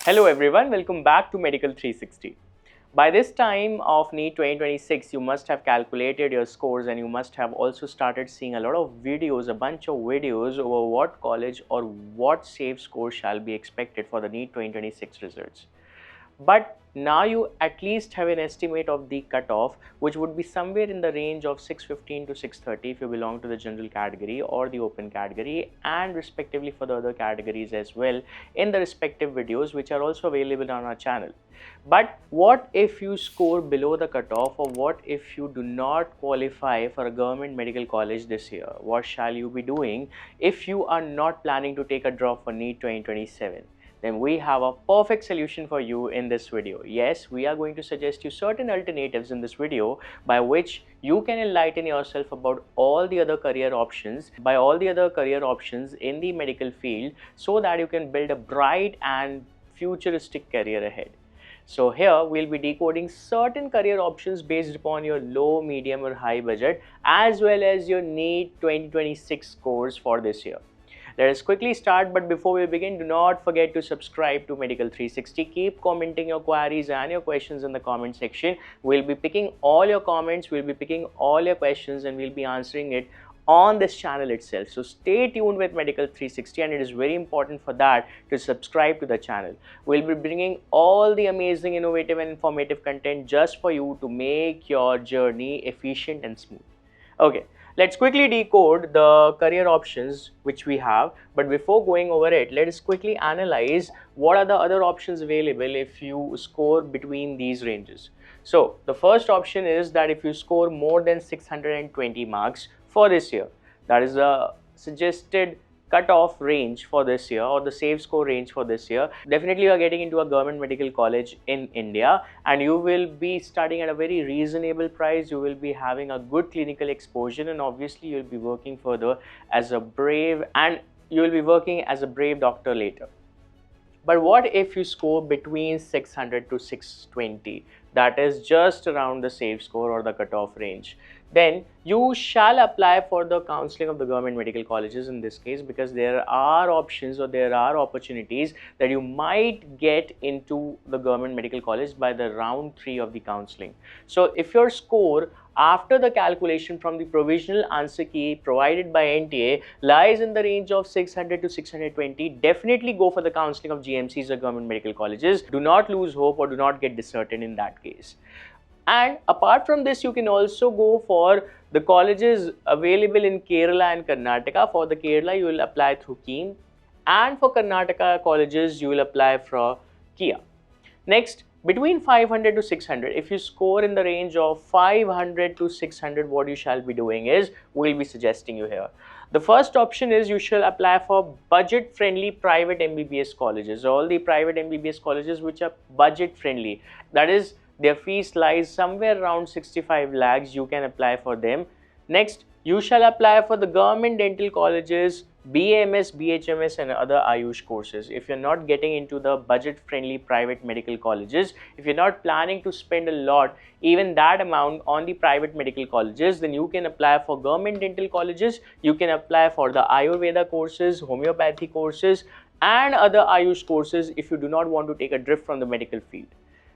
Hello everyone, welcome back to Medical 360. By this time of NEET 2026, you must have calculated your scores and you must have also started seeing a lot of videos, a bunch of videos over what college or what safe score shall be expected for the NEET 2026 results. But now you at least have an estimate of the cutoff, which would be somewhere in the range of 615 to 630 if you belong to the general category or the open category, and respectively for the other categories as well in the respective videos which are also available on our channel. But what if you score below the cutoff, or what if you do not qualify for a government medical college this year? What shall you be doing if you are not planning to take a drop for NEET 2027? Then we have a perfect solution for you in this video. Yes, we are going to suggest you certain alternatives in this video by which you can enlighten yourself about all the other career options, in the medical field, so that you can build a bright and futuristic career ahead. So here we'll be decoding certain career options based upon your low, medium or high budget, as well as your NEET 2026 scores for this year. Let us quickly start, but before we begin, do not forget to subscribe to Medical 360. Keep commenting your queries and your questions in the comment section. We'll be picking all your comments, we'll be picking all your questions, and we'll be answering it on this channel itself. So stay tuned with Medical 360, and it is very important for that to subscribe to the channel. We'll be bringing all the amazing, innovative and informative content just for you to make your journey efficient and smooth. Okay. Let's quickly decode the career options which we have, but before going over it, let us quickly analyze what are the other options available if you score between these ranges. So the first option is that if you score more than 620 marks for this year, that is the suggested cutoff range for this year, or the safe score range for this year. Definitely you are getting into a government medical college in India, and you will be studying at a very reasonable price. You will be having a good clinical exposure, and obviously you will be working further as a brave doctor later. But what if you score between 600 to 620? That is just around the safe score or the cutoff range. Then you shall apply for the counseling of the government medical colleges in this case, because there are options or there are opportunities that you might get into the government medical college by the round 3 of the counseling. So if your score after the calculation from the provisional answer key provided by NTA lies in the range of 600 to 620, definitely go for the counseling of GMCs or government medical colleges. Do not lose hope or do not get disheartened in that case. And apart from this, you can also go for the colleges available in Kerala and Karnataka. For the Kerala, you will apply through KEAM, and for Karnataka colleges, you will apply for KIA. Next, between 500 to 600, if you score in the range of 500 to 600, what you shall be doing is, we'll be suggesting you here. The first option is you shall apply for budget-friendly private MBBS colleges. All the private MBBS colleges which are budget-friendly, that is, their fees lies somewhere around 65 lakhs, you can apply for them. Next, you shall apply for the government dental colleges, BAMS, BHMS and other Ayush courses. If you're not getting into the budget-friendly private medical colleges, if you're not planning to spend a lot, even that amount on the private medical colleges, then you can apply for government dental colleges, you can apply for the Ayurveda courses, homeopathy courses and other Ayush courses if you do not want to take a drift from the medical field.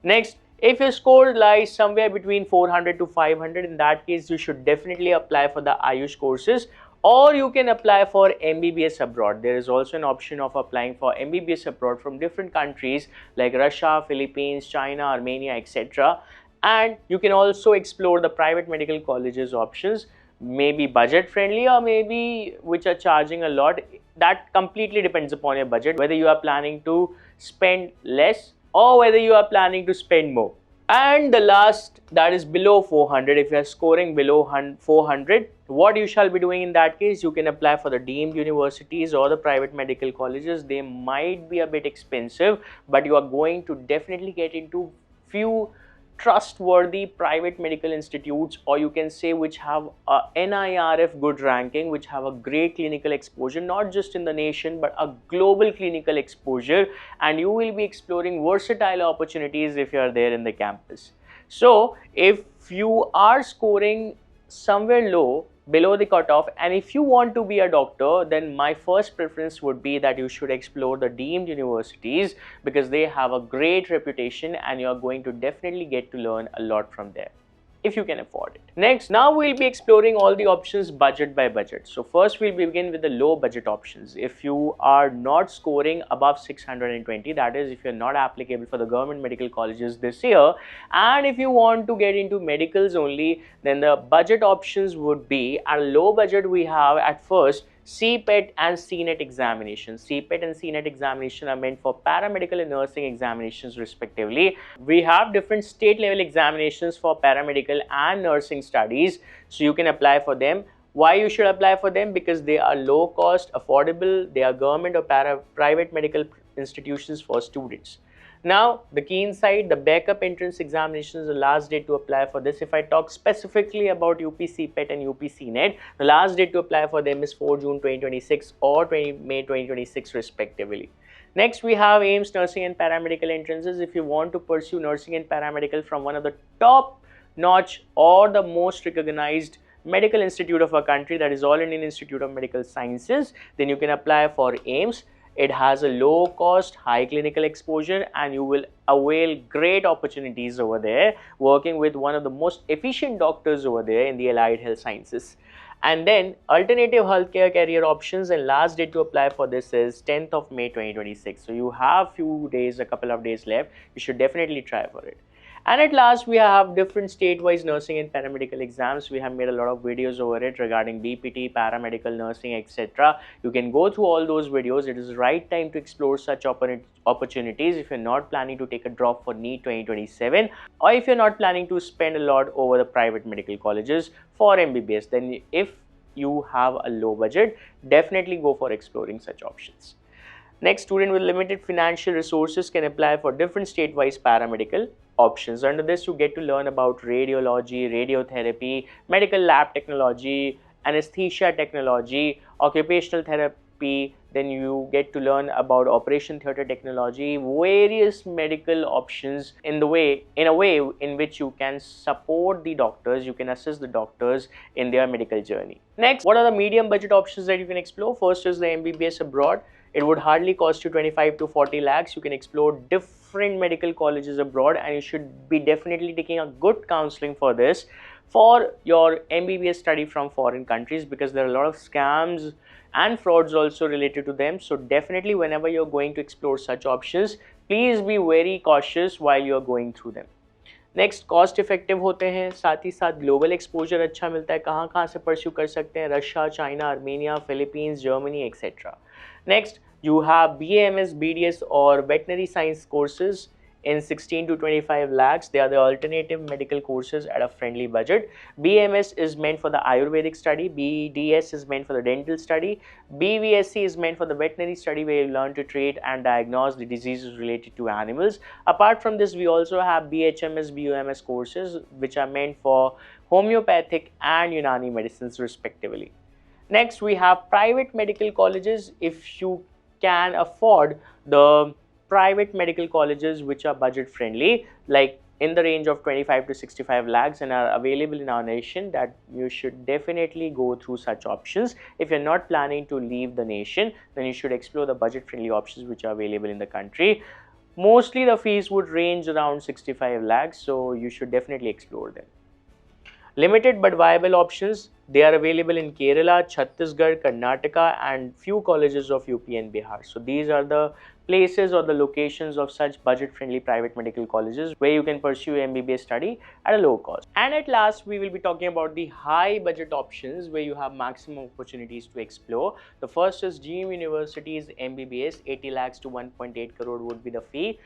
Next, if your score lies somewhere between 400 to 500, in that case, you should definitely apply for the Ayush courses, or you can apply for MBBS abroad. There is also an option of applying for MBBS abroad from different countries like Russia, Philippines, China, Armenia, etc. And you can also explore the private medical colleges options, maybe budget friendly or maybe which are charging a lot. That completely depends upon your budget, whether you are planning to spend less or whether you are planning to spend more. And the last, that is below 400. If you are scoring below 400, what you shall be doing in that case, you can apply for the deemed universities or the private medical colleges. They might be a bit expensive, but you are going to definitely get into few trustworthy private medical institutes, or you can say which have a NIRF good ranking, which have a great clinical exposure, not just in the nation but a global clinical exposure, and you will be exploring versatile opportunities if you are there in the campus. So if you are scoring somewhere low, below the cutoff, and if you want to be a doctor, then my first preference would be that you should explore the deemed universities, because they have a great reputation and you are going to definitely get to learn a lot from there if you can afford it. Next, now we'll be exploring all the options budget by budget. So first we'll begin with the low budget options. If you are not scoring above 620, that is if you're not applicable for the government medical colleges this year, and if you want to get into medicals only, then the budget options would be, at low budget we have at first CPET and CNET examinations. CPET and CNET examination are meant for paramedical and nursing examinations respectively. We have different state level examinations for paramedical and nursing studies, so you can apply for them. Why you should apply for them? Because they are low cost, affordable, they are government or private medical institutions for students. Now, the key insight, the backup entrance examination is the last date to apply for this. If I talk specifically about UP CPET and UP CNET, the last date to apply for them is 4 June 2026 or 20 May 2026 respectively. Next, we have AIMS nursing and paramedical entrances. If you want to pursue nursing and paramedical from one of the top notch or the most recognized medical institute of our country, that is All Indian Institute of Medical Sciences, then you can apply for AIMS. It has a low cost, high clinical exposure, and you will avail great opportunities over there working with one of the most efficient doctors over there in the allied health sciences. And then alternative healthcare career options, and last date to apply for this is 10th of May 2026. So you have few days, a couple of days left. You should definitely try for it. And at last, we have different state-wise nursing and paramedical exams. We have made a lot of videos over it regarding BPT, paramedical, nursing, etc. You can go through all those videos. It is the right time to explore such opportunities if you're not planning to take a drop for NEET 2027, or if you're not planning to spend a lot over the private medical colleges for MBBS. Then if you have a low budget, definitely go for exploring such options. Next, student with limited financial resources can apply for different state-wise paramedical options. Under this, you get to learn about radiology, radiotherapy, medical lab technology, anesthesia technology, occupational therapy. Then you get to learn about operation theatre technology, various medical options in a way in which you can support the doctors, you can assist the doctors in their medical journey. Next, what are the medium budget options that you can explore? First is the MBBS abroad. It would hardly cost you 25 to 40 lakhs. You can explore different medical colleges abroad, and you should be definitely taking a good counseling for this, for your MBBS study from foreign countries, because there are a lot of scams and frauds also related to them. So definitely whenever you're going to explore such options, please be very cautious while you're going through them. Next cost effective होते हैं, साथ ही साथ global exposure अच्छा मिलता है. कहाँ कहाँ से परस्यू कर सकते हैं? Russia, China, Armenia, Philippines, Germany etcetera. Next, you have BAMS, BDS or veterinary science courses in 16 to 25 lakhs. They are the alternative medical courses at a friendly budget. BAMS is meant for the Ayurvedic study. BDS is meant for the dental study. BVSC is meant for the veterinary study, where you learn to treat and diagnose the diseases related to animals. Apart from this, we also have BHMS, BUMS courses, which are meant for homeopathic and Unani medicines respectively. Next, we have private medical colleges. If you can afford the private medical colleges which are budget friendly, like in the range of 25 to 65 lakhs and are available in our nation, that you should definitely go through such options. If you're not planning to leave the nation, then you should explore the budget friendly options which are available in the country. Mostly the fees would range around 65 lakhs, so you should definitely explore them. Limited but viable options, they are available in Kerala, Chhattisgarh, Karnataka and few colleges of UP and Bihar. So these are the places or the locations of such budget-friendly private medical colleges where you can pursue MBBS study at a low cost. And at last, we will be talking about the high budget options where you have maximum opportunities to explore. The first is GM University's MBBS, 80 lakhs to 1.8 crore would be the fee.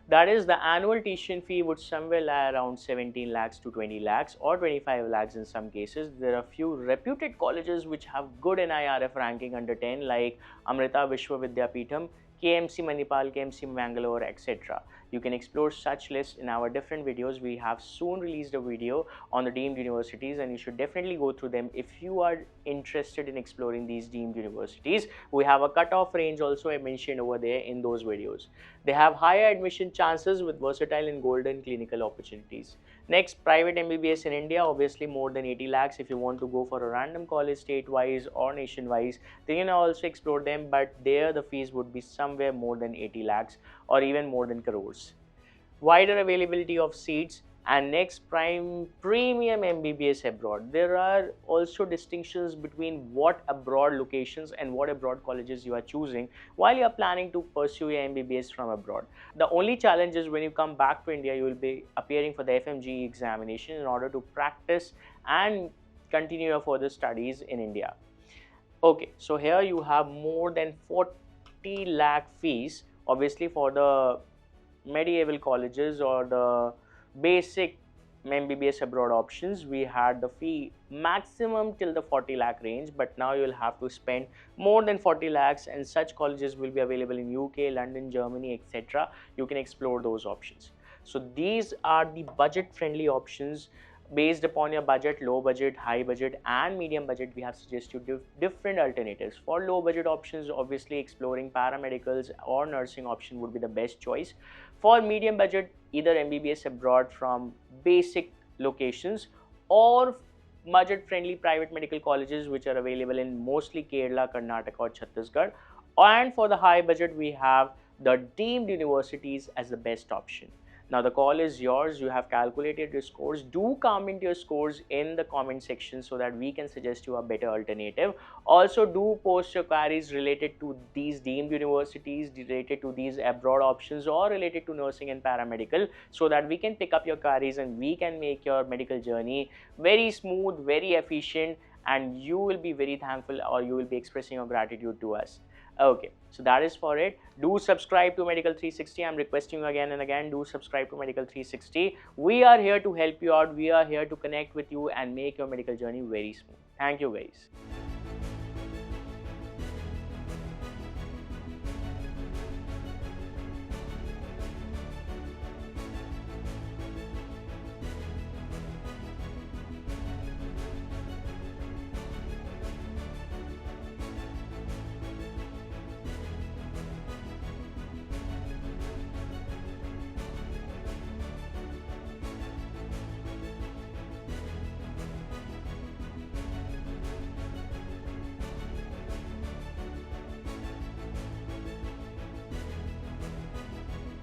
That is, the annual tuition fee would somewhere lie around 17 lakhs to 20 lakhs or 25 lakhs in some cases. There are few reputed colleges which have good NIRF ranking under 10, like Amrita Vishwa Vidyapeetham, KMC Manipal, KMC Mangalore, etc. You can explore such lists in our different videos. We have soon released a video on the deemed universities, and you should definitely go through them if you are interested in exploring these deemed universities. We have a cutoff range also I mentioned over there in those videos. They have higher admission chances with versatile and golden clinical opportunities. Next, private MBBS in India, obviously more than 80 lakhs. If you want to go for a random college state-wise or nation-wise, then you can also explore them, but there the fees would be somewhere more than 80 lakhs or even more than crores. Wider availability of seats, and next, premium MBBS abroad. There are also distinctions between what abroad locations and what abroad colleges you are choosing while you are planning to pursue your MBBS from abroad. The only challenge is when you come back to India, you will be appearing for the FMGE examination in order to practice and continue your further studies in India. Okay, so here you have more than 40 lakh fees, obviously for the medieval colleges or the basic MBBS abroad options. We had the fee maximum till the 40 lakh range, but now you'll have to spend more than 40 lakhs, and such colleges will be available in UK, London, Germany, etc. You can explore those options. So these are the budget friendly options. Based upon your budget, low budget, high budget and medium budget, we have suggested you different alternatives. For low budget options, obviously exploring paramedicals or nursing option would be the best choice. For medium budget, either MBBS abroad from basic locations or budget friendly private medical colleges which are available in mostly Kerala, Karnataka or Chhattisgarh. And for the high budget, we have the deemed universities as the best option. Now the call is yours. You have calculated your scores. Do comment your scores in the comment section so that we can suggest you a better alternative. Also do post your queries related to these deemed universities, related to these abroad options or related to nursing and paramedical, so that we can pick up your queries and we can make your medical journey very smooth, very efficient, and you will be very thankful, or you will be expressing your gratitude to us. Okay, so that is for it. Do subscribe to Medical360. I'm requesting you again and again, do subscribe to Medical360. We are here to help you out. We are here to connect with you and make your medical journey very smooth. Thank you guys.